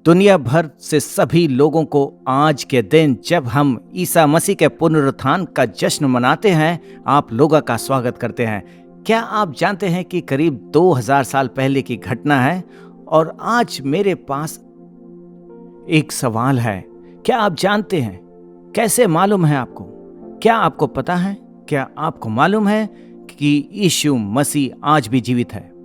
दुनिया भर से सभी लोगों को आज के दिन जब हम ईसा मसीह के पुनरुत्थान का जश्न मनाते हैं, आप लोगों का स्वागत करते हैं। क्या आप जानते हैं कि करीब 2000 साल पहले की घटना है? और आज मेरे पास एक सवाल है। क्या आप जानते हैं? कैसे मालूम है आपको? क्या आपको पता है? क्या आपको मालूम है कि यीशु मसीह आज भी जीवित है?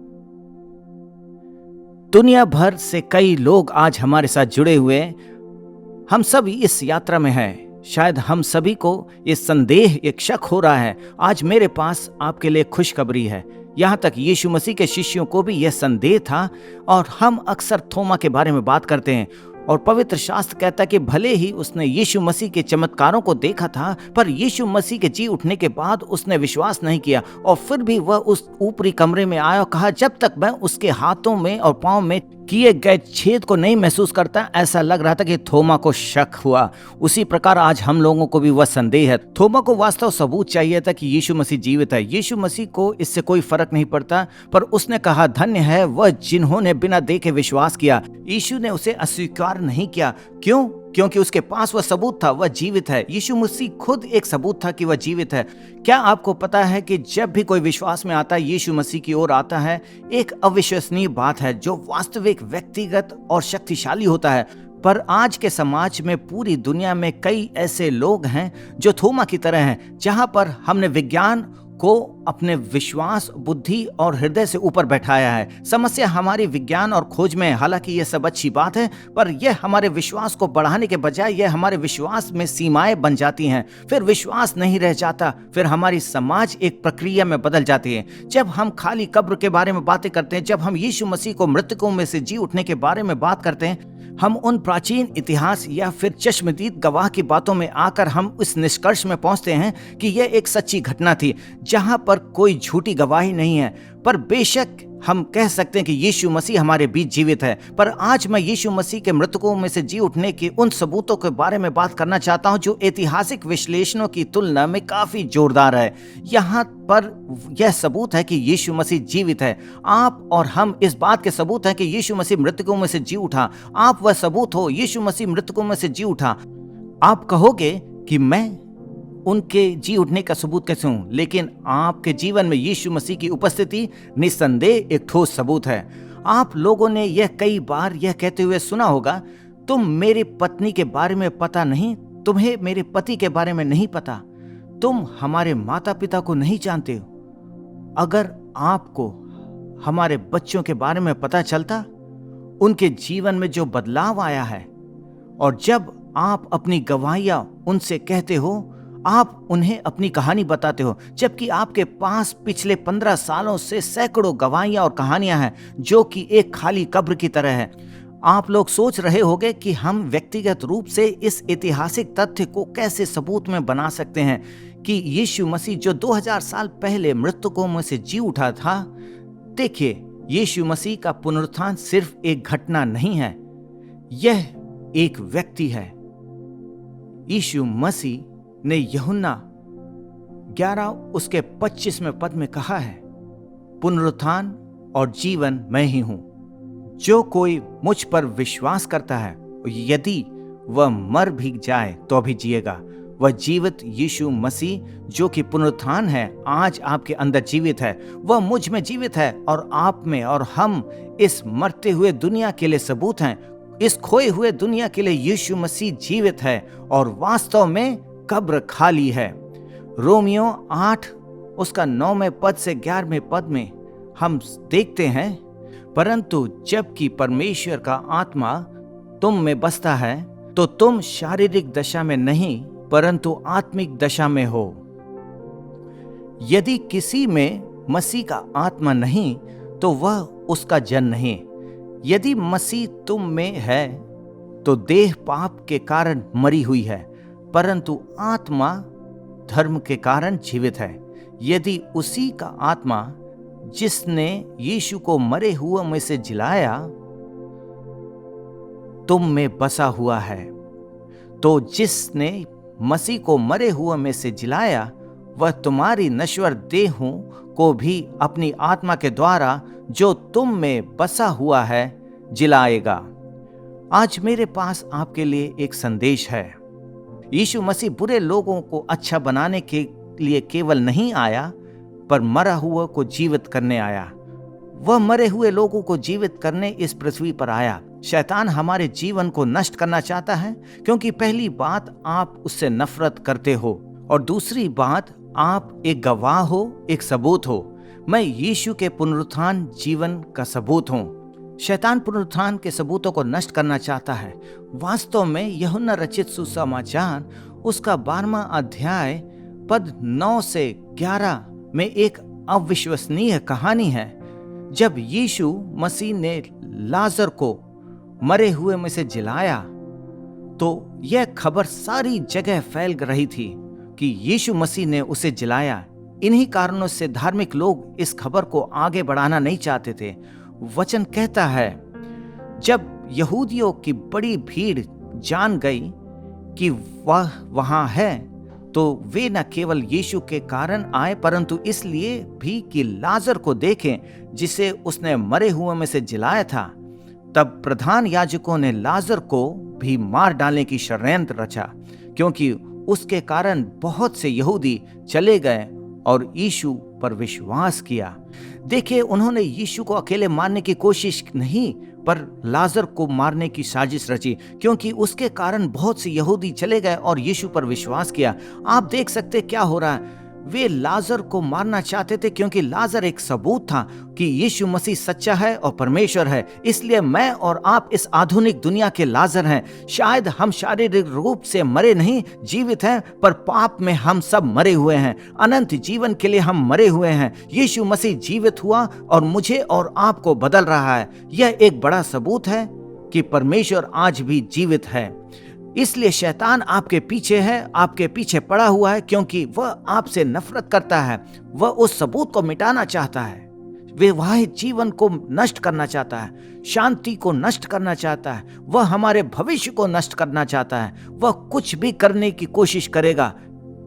दुनिया भर से कई लोग आज हमारे साथ जुड़े हुए हैं। हम सब इस यात्रा में हैं। शायद हम सभी को ये संदेह, एक शक हो रहा है। आज मेरे पास आपके लिए खुशखबरी है। यहाँ तक यीशु मसीह के शिष्यों को भी यह संदेह था और हम अक्सर थोमा के बारे में बात करते हैं। और पवित्र शास्त्र कहता है कि भले ही उसने यीशु मसीह के चमत्कारों को देखा था, पर यीशु मसीह के जी उठने के बाद उसने विश्वास नहीं किया और फिर भी वह उस ऊपरी कमरे में आया और कहा, जब तक मैं उसके हाथों में और पांव में किए गए छेद को नहीं महसूस करता। ऐसा लग रहा था कि थोमा को शक हुआ। उसी प्रकार आज हम लोगों को भी वह संदेह है। थोमा को वास्तव सबूत चाहिए था कि यीशु मसीह जीवित है। यीशु मसीह को इससे कोई फर्क नहीं पड़ता, पर उसने कहा, धन्य है वह जिन्होंने बिना देखे विश्वास किया। यीशु ने उसे अस्वीकार नहीं किया। क्यों? क्योंकि उसके पास वह सबूत था, वह जीवित है। यीशु मसीह खुद एक सबूत था कि वह जीवित है। क्या आपको पता है कि जब भी कोई विश्वास में आता है, यीशु मसीह की ओर आता है, एक अविश्वसनीय बात है जो वास्तविक, व्यक्तिगत और शक्तिशाली होता है। पर आज के समाज में, पूरी दुनिया में कई ऐसे लोग हैं जो थोमा की तरह हैं, जहां पर हमने विज्ञान को अपने विश्वास, बुद्धि और हृदय से ऊपर बैठाया है। समस्या हमारी विज्ञान और खोज में है। हालांकि यह सब अच्छी बात है, पर यह हमारे विश्वास को बढ़ाने के बजाय यह हमारे विश्वास में सीमाएं बन जाती हैं। फिर विश्वास नहीं रह जाता। फिर हमारी समाज एक प्रक्रिया में बदल जाती है। जब हम खाली कब्र के बारे में बातें करते हैं, जब हम यीशु मसीह को मृतकों में से जी उठने के बारे में बात करते हैं, हम उन प्राचीन इतिहास या फिर चश्मदीद गवाह की बातों में आकर हम इस निष्कर्ष में पहुंचते हैं कि यह एक सच्ची घटना थी, जहां पर कोई झूठी गवाही नहीं है। पर बेशक हम कह सकते हैं कि यीशु मसीह हमारे बीच जीवित है। पर आज मैं यीशु मसीह के मृतकों में से जी उठने के उन सबूतों के बारे में बात करना चाहता हूं जो ऐतिहासिक विश्लेषणों की तुलना में काफी जोरदार है। यहाँ पर यह सबूत है कि यीशु मसीह जीवित है। आप और हम इस बात के सबूत हैं कि यीशु मसीह मृतकों में से जी उठा। आप वह सबूत हो, यीशु मसीह मृतकों में से जी उठा। आप कहोगे कि मैं उनके जी उठने का सबूत कैसे हूं, लेकिन आपके जीवन में यीशु मसीह की उपस्थिति निस्संदेह एक ठोस सबूत है। आप लोगों ने यह कई बार यह कहते हुए सुना होगा, तुम मेरी पत्नी के बारे में पता नहीं, तुम्हें मेरे पति के बारे में नहीं पता, तुम हमारे माता पिता को नहीं जानते हो। अगर आपको हमारे बच्चों के बारे में पता चलता, उनके जीवन में जो बदलाव आया है, और जब आप अपनी गवाहियां उनसे कहते हो, आप उन्हें अपनी कहानी बताते हो, जबकि आपके पास पिछले 15 सालों से सैकड़ों गवाहियां और कहानियां हैं जो कि एक खाली कब्र की तरह है। आप लोग सोच रहे होंगे कि हम व्यक्तिगत रूप से इस ऐतिहासिक तथ्य को कैसे सबूत में बना सकते हैं कि यीशु मसीह जो 2000 साल पहले मृतकों में से जी उठा था। देखिए, यीशु मसीह का पुनरुत्थान सिर्फ एक घटना नहीं है, यह एक व्यक्ति है। यीशु मसीह ने यूहन्ना 11 उसके 25वें पद में कहा है, पुनरुत्थान और जीवन मैं ही हूं। जो कोई मुझ पर विश्वास करता है, यदि वह मर भी जाए तो भी जिएगा। वह जीवित यीशु मसीह जो कि पुनरुत्थान है, आज आपके अंदर जीवित है। वह मुझ में जीवित है और आप में, और हम इस मरते हुए दुनिया के लिए सबूत हैं। इस खोए हुए दुनिया के लिए यीशु मसीह जीवित है और वास्तव में कब्र खाली है। रोमियो 8 उसका 9वें पद से 11वें पद में हम देखते हैं, परंतु जबकि परमेश्वर का आत्मा तुम में बसता है, तो तुम शारीरिक दशा में नहीं परंतु आत्मिक दशा में हो। यदि किसी में मसीह का आत्मा नहीं, तो वह उसका जन नहीं। यदि मसीह तुम में है, तो देह पाप के कारण मरी हुई है, परंतु आत्मा धर्म के कारण जीवित है। यदि उसी का आत्मा जिसने यीशु को मरे हुए में से जिलाया तुम में बसा हुआ है, तो जिसने मसीह को मरे हुए में से जिलाया, वह तुम्हारी नश्वर देहों को भी अपनी आत्मा के द्वारा जो तुम में बसा हुआ है जिलाएगा। आज मेरे पास आपके लिए एक संदेश है। यीशु मसीह बुरे लोगों को अच्छा बनाने के लिए केवल नहीं आया, पर मरा हुआ को जीवित करने आया। वह मरे हुए लोगों को जीवित करने इस पृथ्वी पर आया। शैतान हमारे जीवन को नष्ट करना चाहता है, क्योंकि पहली बात आप उससे नफरत करते हो, और दूसरी बात आप एक गवाह हो, एक सबूत हो। मैं यीशु के पुनरुत्थान जीवन का सबूत हूँ। शैतान पुनरुत्थान के सबूतों को नष्ट करना चाहता है। वास्तव में यूहन्ना रचित सुसमाचार उसका 12वां अध्याय पद 9 से 11 में एक अविश्वसनीय कहानी है। जब यीशु मसीह ने लाजर को मरे हुए में से जिलाया, तो यह खबर सारी जगह फैल रही थी कि यीशु मसीह ने उसे जिलाया। इन्हीं कारणों से धार्मिक लोग इस खबर को आगे बढ़ाना नहीं चाहते थे। वचन कहता है, जब यहूदियों की बड़ी भीड़ जान गई कि वह वहां है, तो वे न केवल यीशु के कारण आए, परंतु इसलिए भी कि लाजर को देखें जिसे उसने मरे हुए में से जिलाया था। तब प्रधान याजकों ने लाजर को भी मार डालने की षड्यंत्र रचा, क्योंकि उसके कारण बहुत से यहूदी चले गए और यीशु पर विश्वास किया। देखिए, उन्होंने यीशु को अकेले मारने की कोशिश नहीं, पर लाजर को मारने की साजिश रची, क्योंकि उसके कारण बहुत से यहूदी चले गए और यीशु पर विश्वास किया। आप देख सकते क्या हो रहा है। वे लाजर को मारना चाहते थे, क्योंकि लाजर एक सबूत था कि यीशु मसीह सच्चा है और परमेश्वर है। इसलिए मैं और आप इस आधुनिक दुनिया के लाजर हैं। शायद हम शारीरिक रूप से मरे नहीं, जीवित हैं, पर पाप में हम सब मरे हुए हैं। अनंत जीवन के लिए हम मरे हुए हैं। यीशु मसीह जीवित हुआ और मुझे और आपको बदल रहा है। यह एक बड़ा सबूत है कि परमेश्वर आज भी जीवित है। इसलिए शैतान आपके पीछे है, आपके पीछे पड़ा हुआ है, क्योंकि वह आपसे नफरत करता है। वह उस सबूत को मिटाना चाहता है, वैवाहिक जीवन को नष्ट करना चाहता है, शांति को नष्ट करना चाहता है, वह हमारे भविष्य को नष्ट करना चाहता है। वह कुछ भी करने की कोशिश करेगा,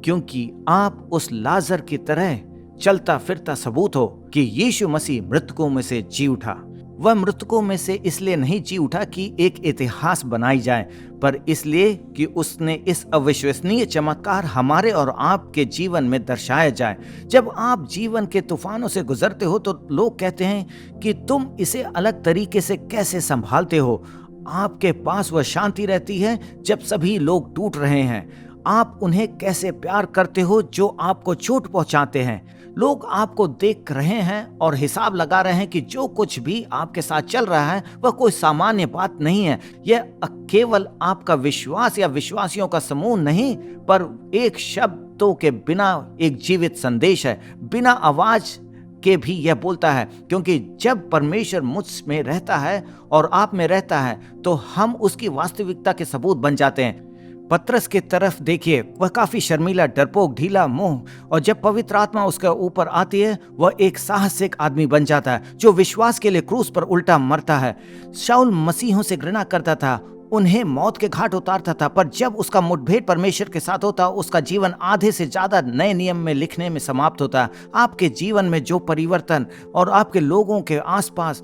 क्योंकि आप उस लाजर की तरह चलता फिरता सबूत हो कि यीशु मसीह मृतकों में से जी उठा। वह मृतकों में से इसलिए नहीं जी उठा कि एक इतिहास बनाई जाए, पर इसलिए कि उसने इस अविश्वसनीय चमत्कार हमारे और आपके जीवन में दर्शाया जाए। जब आप जीवन के तूफानों से गुजरते हो, तो लोग कहते हैं कि तुम इसे अलग तरीके से कैसे संभालते हो। आपके पास वह शांति रहती है जब सभी लोग टूट रहे हैं। आप उन्हें कैसे प्यार करते हो जो आपको चोट पहुंचाते हैं। लोग आपको देख रहे हैं और हिसाब लगा रहे हैं कि जो कुछ भी आपके साथ चल रहा है वह कोई सामान्य बात नहीं है। यह केवल आपका विश्वास या विश्वासियों का समूह नहीं, पर एक शब्दों के बिना एक जीवित संदेश है। बिना आवाज के भी यह बोलता है, क्योंकि जब परमेश्वर मुझ में रहता है और आप में रहता है, तो हम उसकी वास्तविकता के सबूत बन जाते हैं। पतरस की तरफ देखिए, वह काफी शर्मीला, डरपोक, ढीला मुंह, और जब पवित्र आत्मा उसके ऊपर आती है, वह एक साहसिक आदमी बन जाता है जो विश्वास के लिए क्रूस पर उल्टा मरता है। शाऊल मसीहों से घृणा करता था, उन्हें मौत के घाट उतारता था, पर जब उसका मुठभेड़ परमेश्वर के साथ होता, उसका जीवन आधे से ज्यादा नए नियम में लिखने में समाप्त होता। आपके जीवन में जो परिवर्तन और आपके लोगों के आसपास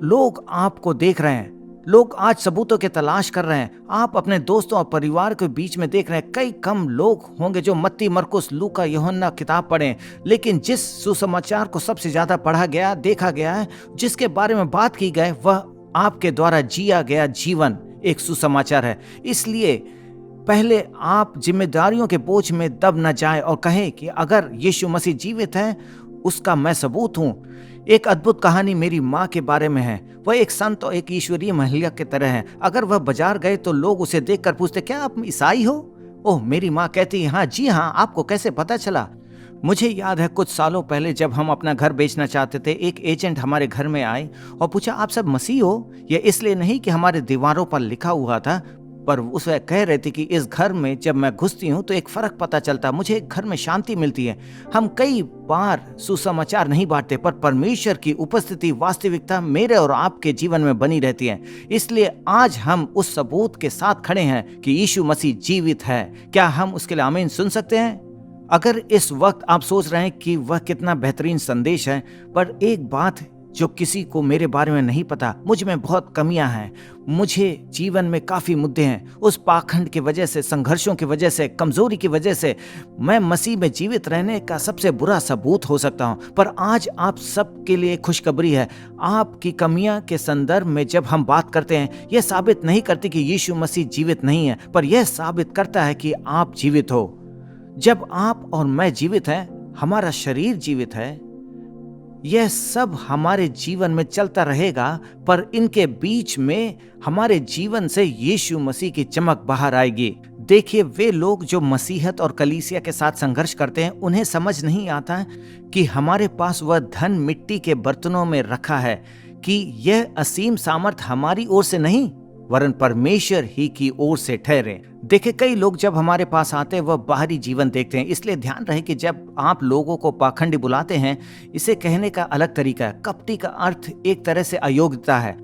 लोग आपको देख रहे हैं, लोग आज सबूतों की तलाश कर रहे हैं। आप अपने दोस्तों और परिवार के बीच में देख रहे हैं, कई कम लोग होंगे जो मत्ती, मरकुस, लूका, यूहन्ना किताब पढ़ें, लेकिन जिस सुसमाचार को सबसे ज्यादा पढ़ा गया, देखा गया है, जिसके बारे में बात की गई, वह आपके द्वारा जिया गया जीवन एक सुसमाचार है। इसलिए पहले आप जिम्मेदारियों के बोझ में दब न जाए और कहें कि अगर यीशु मसीह जीवित है, उसका मैं सबूत हूं। एक अद्भुत कहानी मेरी माँ के बारे में है। वह एक संत और एक ईश्वरीय महिला की तरह है। अगर वह बाजार गए तो लोग उसे देखकर पूछते, क्या आप ईसाई हो? ओह, मेरी माँ कहती, हाँ जी हाँ, आपको कैसे पता चला? मुझे याद है कुछ सालों पहले जब हम अपना घर बेचना चाहते थे, एक एजेंट हमारे घर में आए और पूछा, आप सब मसीह हो? यह इसलिए नहीं कि हमारे दीवारों पर लिखा हुआ था, पर उसे कह रहे थे कि इस घर में जब मैं घुसती हूँ तो एक फर्क पता चलता, मुझे एक घर में शांति मिलती है। हम कई बार सुसमाचार नहीं बांटते, पर परमेश्वर की उपस्थिति, वास्तविकता मेरे और आपके जीवन में बनी रहती है। इसलिए आज हम उस सबूत के साथ खड़े हैं कि यीशु मसीह जीवित है। क्या हम उसके लिए आमीन सुन सकते हैं? अगर इस वक्त आप सोच रहे हैं कि वह कितना बेहतरीन संदेश है, पर एक बात जो किसी को मेरे बारे में नहीं पता। मुझ में बहुत कमियां हैं, मुझे जीवन में काफ़ी मुद्दे हैं। उस पाखंड की वजह से, संघर्षों की वजह से, कमज़ोरी की वजह से मैं मसीह में जीवित रहने का सबसे बुरा सबूत हो सकता हूं। पर आज आप सबके लिए खुशखबरी है। आपकी कमियां के संदर्भ में जब हम बात करते हैं, यह साबित नहीं करती कि यीशु मसीह जीवित नहीं है, पर यह साबित करता है कि आप जीवित हो। जब आप और मैं जीवित हैं, हमारा शरीर जीवित है, यह सब हमारे जीवन में चलता रहेगा, पर इनके बीच में हमारे जीवन से यीशु मसीह की चमक बाहर आएगी। देखिए, वे लोग जो मसीहत और कलीसिया के साथ संघर्ष करते हैं, उन्हें समझ नहीं आता है कि हमारे पास वह धन मिट्टी के बर्तनों में रखा है, कि यह असीम सामर्थ हमारी ओर से नहीं वरन परमेश्वर ही की ओर से ठहरे। देखिए, कई लोग जब हमारे पास आते हैं वह बाहरी जीवन देखते हैं। इसलिए ध्यान रहे कि जब आप लोगों को पाखंडी बुलाते हैं, इसे कहने का अलग तरीका है। कपटी का अर्थ एक तरह से अयोग्यता है।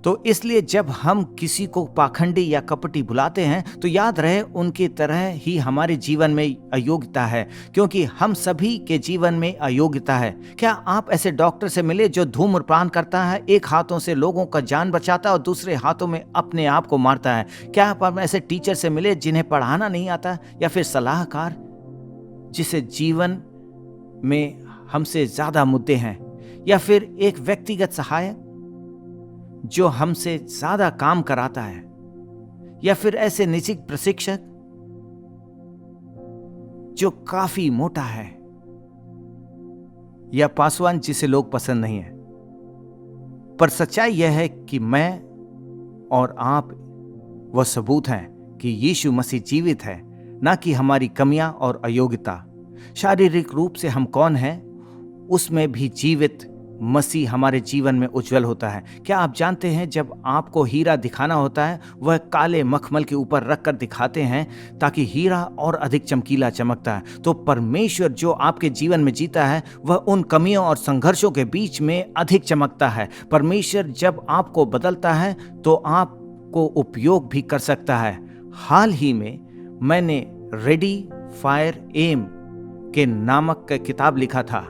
तो इसलिए जब हम किसी को पाखंडी या कपटी बुलाते हैं तो याद रहे उनकी तरह ही हमारे जीवन में अयोग्यता है, क्योंकि हम सभी के जीवन में अयोग्यता है। क्या आप ऐसे डॉक्टर से मिले जो धूम्रपान करता है, एक हाथों से लोगों का जान बचाता है और दूसरे हाथों में अपने आप को मारता है? क्या आप ऐसे टीचर से मिले जिन्हें पढ़ाना नहीं आता, या फिर सलाहकार जिसे जीवन में हमसे ज्यादा मुद्दे हैं, या फिर एक व्यक्तिगत सहायक जो हमसे ज्यादा काम कराता है, या फिर ऐसे निजी प्रशिक्षक जो काफी मोटा है, या पासवान जिसे लोग पसंद नहीं है? पर सच्चाई यह है कि मैं और आप वह सबूत हैं कि यीशु मसीह जीवित है, ना कि हमारी कमियां और अयोग्यता। शारीरिक रूप से हम कौन हैं, उसमें भी जीवित मसीह हमारे जीवन में उज्जवल होता है। क्या आप जानते हैं, जब आपको हीरा दिखाना होता है, वह काले मखमल के ऊपर रखकर दिखाते हैं ताकि हीरा और अधिक चमकीला चमकता है। तो परमेश्वर जो आपके जीवन में जीता है, वह उन कमियों और संघर्षों के बीच में अधिक चमकता है। परमेश्वर जब आपको बदलता है तो आपको उपयोग भी कर सकता है। हाल ही में मैंने रेडी फायर एम के नामक किताब लिखा था।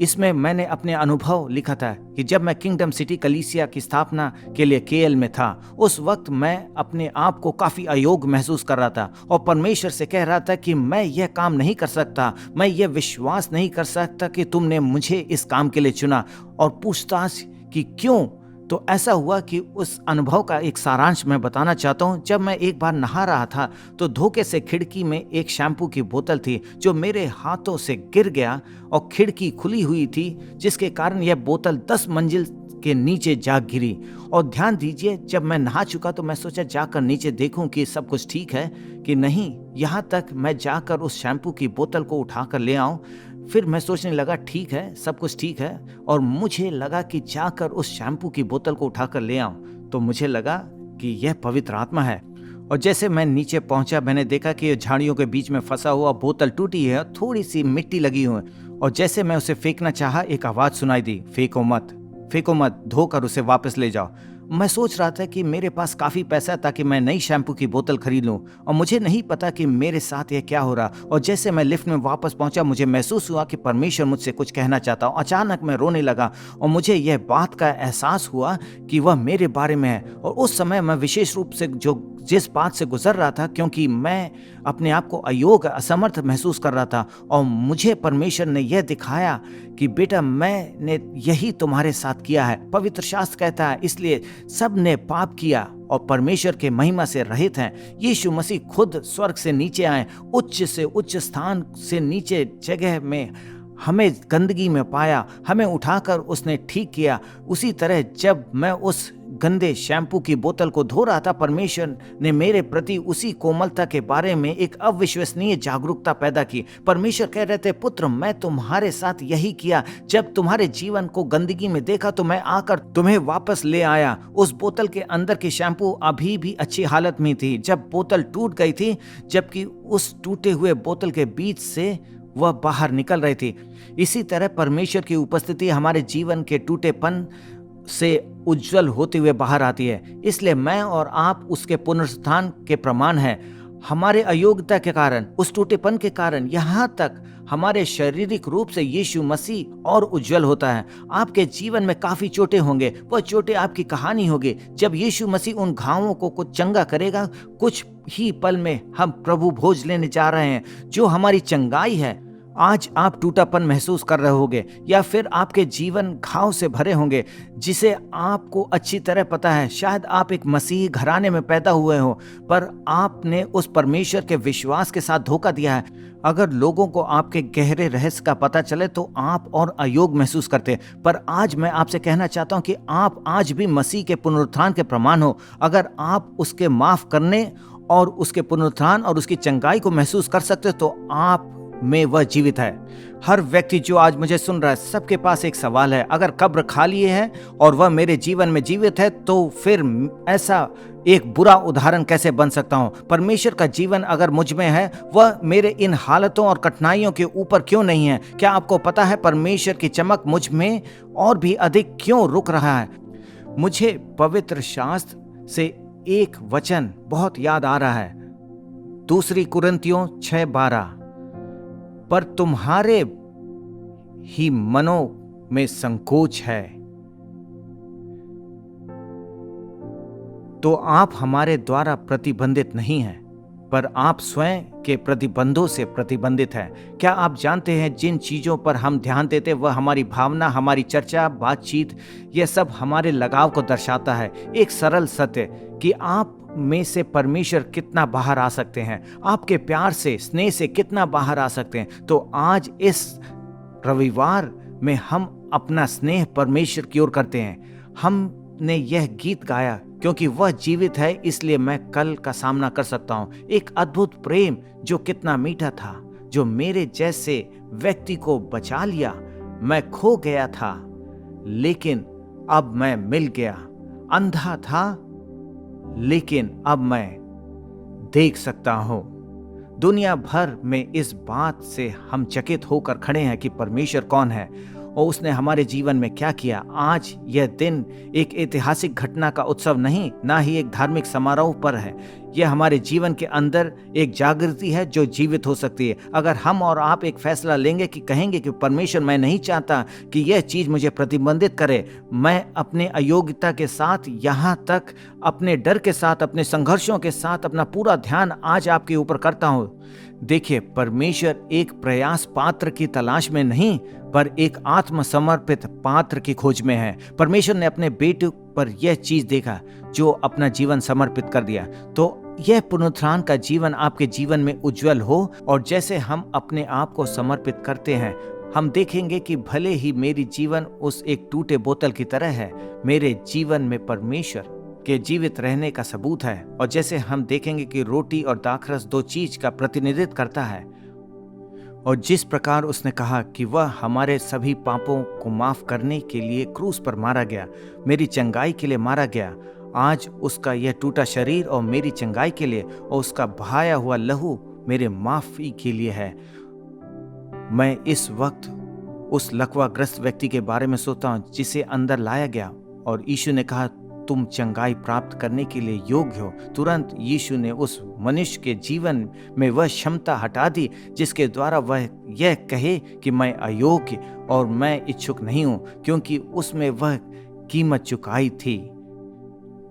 इसमें मैंने अपने अनुभव लिखा था कि जब मैं किंगडम सिटी कलीसिया की स्थापना के लिए केएल में था, उस वक्त मैं अपने आप को काफ़ी अयोग्य महसूस कर रहा था और परमेश्वर से कह रहा था कि मैं यह काम नहीं कर सकता, मैं यह विश्वास नहीं कर सकता कि तुमने मुझे इस काम के लिए चुना, और पूछताछ कि क्यों। तो ऐसा हुआ कि उस अनुभव का एक सारांश मैं बताना चाहता हूँ। जब मैं एक बार नहा रहा था तो धोखे से खिड़की में एक शैम्पू की बोतल थी जो मेरे हाथों से गिर गया और खिड़की खुली हुई थी, जिसके कारण यह बोतल 10 मंजिल के नीचे जा गिरी। और ध्यान दीजिए, जब मैं नहा चुका तो मैं सोचा जाकर नीचे देखूं कि सब कुछ ठीक है कि नहीं। यहाँ तक मैं जाकर उस शैम्पू की बोतल को उठाकर ले आऊं। फिर मैं सोचने लगा ठीक है, सब कुछ ठीक है, और मुझे लगा कि जाकर उस शैम्पू की बोतल को उठाकर ले आऊं। तो मुझे लगा कि यह पवित्र आत्मा है। और जैसे मैं नीचे पहुंचा, मैंने देखा कि झाड़ियों के बीच में फंसा हुआ बोतल टूटी है, थोड़ी सी मिट्टी लगी हुई है। और जैसे मैं उसे फेंकना चाहा, एक आवाज़ सुनाई दी, फेंको मत, फेंको मत, धोकर उसे वापस ले जाओ। मैं सोच रहा था कि मेरे पास काफ़ी पैसा ताकि मैं नई शैम्पू की बोतल खरीद लूं, और मुझे नहीं पता कि मेरे साथ यह क्या हो रहा। और जैसे मैं लिफ्ट में वापस पहुंचा, मुझे महसूस हुआ कि परमेश्वर मुझसे कुछ कहना चाहता हूं। अचानक मैं रोने लगा और मुझे यह बात का एहसास हुआ कि वह मेरे बारे में है। और उस समय मैं विशेष रूप से जिस बात से गुजर रहा था, क्योंकि मैं अपने आप को अयोग्य, असमर्थ महसूस कर रहा था, और मुझे परमेश्वर ने यह दिखाया कि बेटा, मैंने यही तुम्हारे साथ किया है। पवित्र शास्त्र कहता है, इसलिए सब ने पाप किया और परमेश्वर के महिमा से रहित हैं। यीशु मसीह खुद स्वर्ग से नीचे आए, उच्च से उच्च स्थान से नीचे जगह में हमें गंदगी में पाया, हमें उठाकर उसने ठीक किया। उसी तरह जब मैं उस गंदे शैम्पू की बोतल को धो रहा था, परमेश्वर ने मेरे प्रति उसी कोमलता के बारे में एक अविश्वसनीय जागरूकता पैदा की। परमेश्वर कह रहे थे, पुत्र, मैं तुम्हारे साथ यही किया। जब तुम्हारे जीवन को गंदगी में देखा तो मैं आकर तुम्हें वापस ले आया। उस बोतल के अंदर की शैम्पू अभी भी अच्छी हालत में थी जब बोतल टूट गई थी, जबकि उस टूटे हुए बोतल के बीच से वह बाहर निकल रही थी। इसी तरह परमेश्वर की उपस्थिति हमारे जीवन के टूटेपन से उज्जवल होते हुए बाहर आती है। इसलिए मैं और आप उसके पुनरुत्थान के प्रमाण हैं। हमारे अयोग्यता के कारण, उस टूटेपन के कारण, यहाँ तक हमारे शारीरिक रूप से यीशु मसीह और उज्जवल होता है। आपके जीवन में काफी चोटें होंगे, वह चोटें आपकी कहानी होगी। जब यीशु मसीह उन घावों को कुछ चंगा करेगा, कुछ ही पल में हम प्रभु भोज लेने जा रहे हैं। जो हमारी चंगाई है, आज आप टूटापन महसूस कर रहे होंगे या फिर आपके जीवन घाव से भरे होंगे जिसे आपको अच्छी तरह पता है। शायद आप एक मसीही घराने में पैदा हुए हो, पर आपने उस परमेश्वर के विश्वास के साथ धोखा दिया है। अगर लोगों को आपके गहरे रहस्य का पता चले तो आप और अयोग्य महसूस करते, पर आज मैं आपसे कहना चाहता हूं कि आप आज भी मसीह के पुनरुत्थान के प्रमाण हो। अगर आप उसके माफ करने और उसके पुनरुत्थान और उसकी चंगाई को महसूस कर सकते हो तो आप में वह जीवित है। हर व्यक्ति जो आज मुझे सुन रहा है, सबके पास एक सवाल है। अगर कब्र खाली है और वह मेरे जीवन में जीवित है तो फिर ऐसा एक बुरा उदाहरण कैसे बन सकता हूं? परमेश्वर का जीवन अगर मुझ में है, वह मेरे इन हालतों और कठिनाइयों के ऊपर क्यों नहीं है? क्या आपको पता है परमेश्वर की चमक मुझ में और भी अधिक क्यों रुक रहा है? मुझे पवित्र शास्त्र से एक वचन बहुत याद आ रहा है, 2 कुरिन्थियों 6:12, पर तुम्हारे ही मनों में संकोच है तो आप हमारे द्वारा प्रतिबंधित नहीं हैं, पर आप स्वयं के प्रतिबंधों से प्रतिबंधित हैं। क्या आप जानते हैं जिन चीज़ों पर हम ध्यान देते वह हमारी भावना, हमारी चर्चा, बातचीत, यह सब हमारे लगाव को दर्शाता है। एक सरल सत्य कि आप में से परमेश्वर कितना बाहर आ सकते हैं, आपके प्यार से, स्नेह से कितना बाहर आ सकते हैं। तो आज इस रविवार में हम अपना स्नेह परमेश्वर की ओर करते हैं। हमने यह गीत गाया क्योंकि वह जीवित है, इसलिए मैं कल का सामना कर सकता हूं। एक अद्भुत प्रेम जो कितना मीठा था, जो मेरे जैसे व्यक्ति को बचा लिया। मैं खो गया था लेकिन अब मैं मिल गया, अंधा था लेकिन अब मैं देख सकता हूं। दुनिया भर में इस बात से हम चकित होकर खड़े हैं कि परमेश्वर कौन है और उसने हमारे जीवन में क्या किया। आज यह दिन एक ऐतिहासिक घटना का उत्सव नहीं, ना ही एक धार्मिक समारोह पर है। यह हमारे जीवन के अंदर एक जागृति है जो जीवित हो सकती है। अगर हम और आप एक फैसला लेंगे कि कहेंगे कि परमेश्वर, मैं नहीं चाहता कि यह चीज़ मुझे प्रतिबंधित करे, मैं अपने अयोग्यता के साथ, यहाँ तक अपने डर के साथ, अपने संघर्षों के साथ अपना पूरा ध्यान आज आपके ऊपर करता हूँ। देखिए, परमेश्वर एक प्रयास पात्र की तलाश में नहीं, पर एक आत्मसमर्पित पात्र की खोज में है। परमेश्वर ने अपने बेटे पर यह चीज देखा जो अपना जीवन समर्पित कर दिया। तो यह पुनरुत्थान का जीवन आपके जीवन में उज्जवल हो, और जैसे हम अपने आप को समर्पित करते हैं, हम देखेंगे कि भले ही मेरी जीवन उस एक टूटे बोतल की तरह है, मेरे जीवन में परमेश्वर के जीवित रहने का सबूत है। और जैसे हम देखेंगे कि रोटी और दाखरस दो चीज का प्रतिनिधित्व करता है, और जिस प्रकार उसने कहा कि वह हमारे सभी पापों को माफ करने के लिए क्रूस पर मारा गया, मेरी चंगाई के लिए मारा गया। आज उसका यह टूटा शरीर और मेरी चंगाई के लिए, और उसका बहाया हुआ लहू मेरे माफी के लिए है। मैं इस वक्त उस लकवाग्रस्त व्यक्ति के बारे में सोचता हूँ जिसे अंदर लाया गया, और यीशु ने कहा तुम चंगाई प्राप्त करने के लिए योग्य हो। तुरंत यीशु ने उस मनुष्य के जीवन में वह क्षमता हटा दी जिसके द्वारा वह यह कहे कि मैं अयोग्य और मैं इच्छुक नहीं हूं, क्योंकि उसमें वह कीमत चुकाई थी।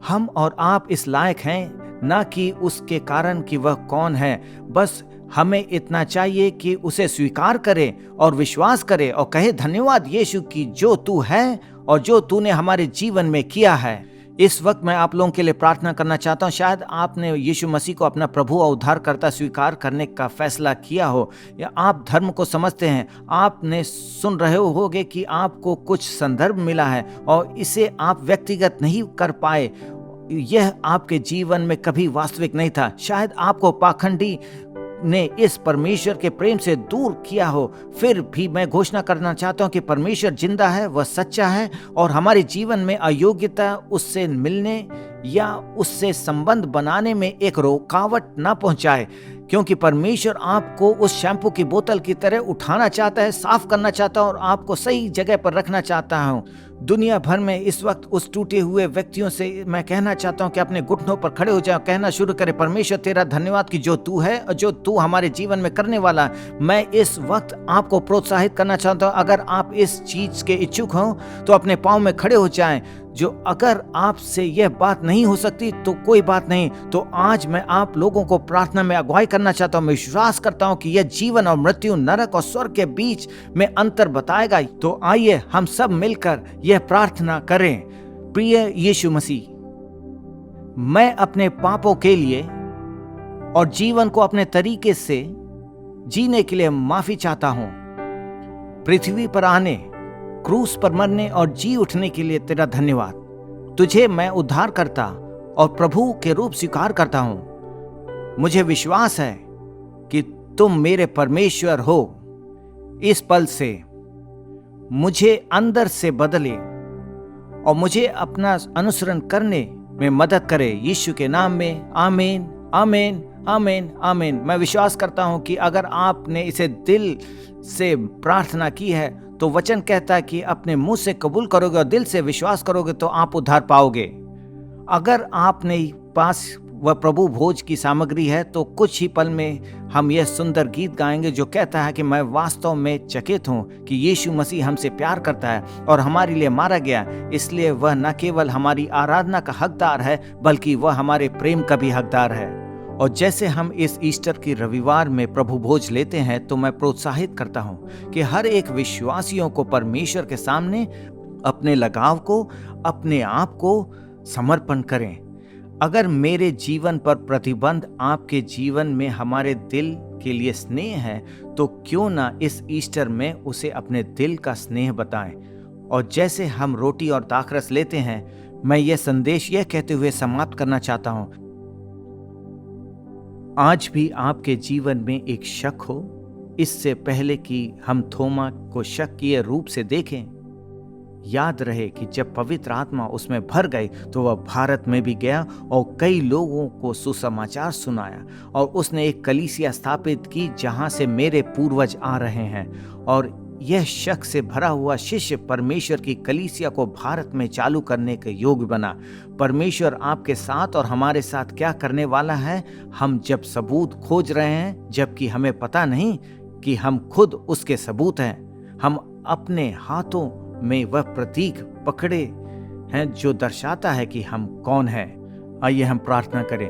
हम और आप इस लायक हैं, ना कि उसके कारण कि वह कौन है, बस हमें इतना चाहिए कि उसे स्वीकार करें और विश्वास करें और कहे धन्यवाद यीशु की जो तू है और जो तूने हमारे जीवन में किया है। इस वक्त मैं आप लोगों के लिए प्रार्थना करना चाहता हूं। शायद आपने यीशु मसीह को अपना प्रभु और उद्धारकर्ता स्वीकार करने का फैसला किया हो, या आप धर्म को समझते हैं। आपने सुन रहे होगे कि आपको कुछ संदर्भ मिला है और इसे आप व्यक्तिगत नहीं कर पाए। यह आपके जीवन में कभी वास्तविक नहीं था। शायद आपको पाखंडी ने इस परमेश्वर के प्रेम से दूर किया हो। फिर भी मैं घोषणा करना चाहता हूं कि परमेश्वर जिंदा है, वह सच्चा है, और हमारे जीवन में अयोग्यता उससे मिलने या उससे संबंध बनाने में एक रुकावट ना पहुंचाए, क्योंकि परमेश्वर आपको उस शैम्पू की बोतल की तरह उठाना चाहता है, साफ करना चाहता है और आपको सही जगह पर रखना चाहता हूं। दुनिया भर में इस वक्त उस टूटे हुए व्यक्तियों से मैं कहना चाहता हूं कि अपने घुटनों पर खड़े हो जाओ, कहना शुरू करें, परमेश्वर तेरा धन्यवाद कि जो तू है और जो तू हमारे जीवन में करने वाला है। मैं इस वक्त आपको प्रोत्साहित करना चाहता हूं, अगर आप इस चीज के इच्छुक हो तो अपने पांव में खड़े हो जाएं। जो अगर आपसे यह बात नहीं हो सकती तो कोई बात नहीं, तो आज मैं आप लोगों को प्रार्थना में अगुवाई करना चाहता हूं। मैं विश्वास करता हूं कि यह जीवन और मृत्यु, नरक और स्वर्ग के बीच में अंतर बताएगा। तो आइए हम सब मिलकर यह प्रार्थना करें। प्रिय यीशु मसीह, मैं अपने पापों के लिए और जीवन को अपने तरीके से जीने के लिए माफी चाहता हूं। पृथ्वी पर आने, क्रूस पर मरने और जी उठने के लिए तेरा धन्यवाद। तुझे मैं उद्धारकर्ता और प्रभु के रूप स्वीकार करता हूं। मुझे विश्वास है कि तुम मेरे परमेश्वर हो। इस पल से मुझे अंदर से बदले और मुझे अपना अनुसरण करने में मदद करे। यीशु के नाम में आमीन, आमीन, आमीन, आमीन। मैं विश्वास करता हूं कि अगर आपने इसे दिल से प्रार्थना की है तो वचन कहता है कि अपने मुंह से कबूल करोगे और दिल से विश्वास करोगे तो आप उद्धार पाओगे। अगर आपने पास वह प्रभु भोज की सामग्री है तो कुछ ही पल में हम यह सुंदर गीत गाएंगे जो कहता है कि मैं वास्तव में चकित हूं कि यीशु मसीह हमसे प्यार करता है और हमारे लिए मारा गया, इसलिए वह न केवल हमारी आराधना का हकदार है बल्कि वह हमारे प्रेम का भी हकदार है। और जैसे हम इस ईस्टर की रविवार में प्रभु भोज लेते हैं तो मैं प्रोत्साहित करता हूं कि हर एक विश्वासियों को परमेश्वर के सामने अपने लगाव को, अपने आप को समर्पण करें। अगर मेरे जीवन पर प्रतिबंध आपके जीवन में हमारे दिल के लिए स्नेह है तो क्यों ना इस ईस्टर में उसे अपने दिल का स्नेह बताएं। और जैसे हम रोटी और दाखरस लेते हैं, मैं यह संदेश यह कहते हुए समाप्त करना चाहता हूं, आज भी आपके जीवन में एक शक हो, इससे पहले कि हम थोमा को शक किए रूप से देखें, याद रहे कि जब पवित्र आत्मा उसमें भर गई तो वह भारत में भी गया और कई लोगों को सुसमाचार सुनाया और उसने एक कलीसिया स्थापित की जहां से मेरे पूर्वज आ रहे हैं। और यह शक से भरा हुआ शिष्य परमेश्वर की कलीसिया को भारत में चालू करने के योग्य बना। परमेश्वर आपके साथ और हमारे साथ क्या करने वाला है, हम जब सबूत खोज रहे हैं जबकि हमें पता नहीं कि हम खुद उसके सबूत हैं। हम अपने हाथों में वह प्रतीक पकड़े हैं जो दर्शाता है कि हम कौन हैं। आइए हम प्रार्थना करें।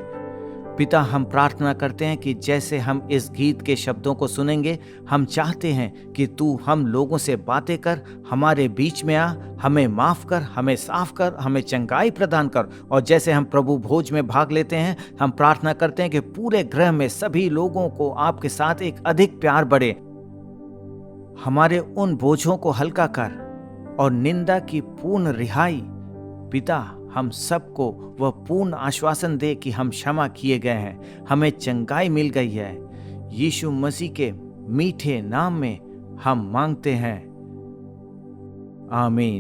पिता, हम प्रार्थना करते हैं कि जैसे हम इस गीत के शब्दों को सुनेंगे, हम चाहते हैं कि तू हम लोगों से बातें कर, हमारे बीच में आ, हमें माफ कर, हमें साफ कर, हमें चंगाई प्रदान कर। और जैसे हम प्रभु भोज में भाग लेते हैं, हम प्रार्थना करते हैं कि पूरे ग्रह में सभी लोगों को आपके साथ एक अधिक प्यार बढ़े। हमारे उन बोझों को हल्का कर और निंदा की पूर्ण रिहाई पिता हम सबको वह पूर्ण आश्वासन दे कि हम क्षमा किए गए हैं, हमें चंगाई मिल गई है। यीशु मसीह के मीठे नाम में हम मांगते हैं, आमीन।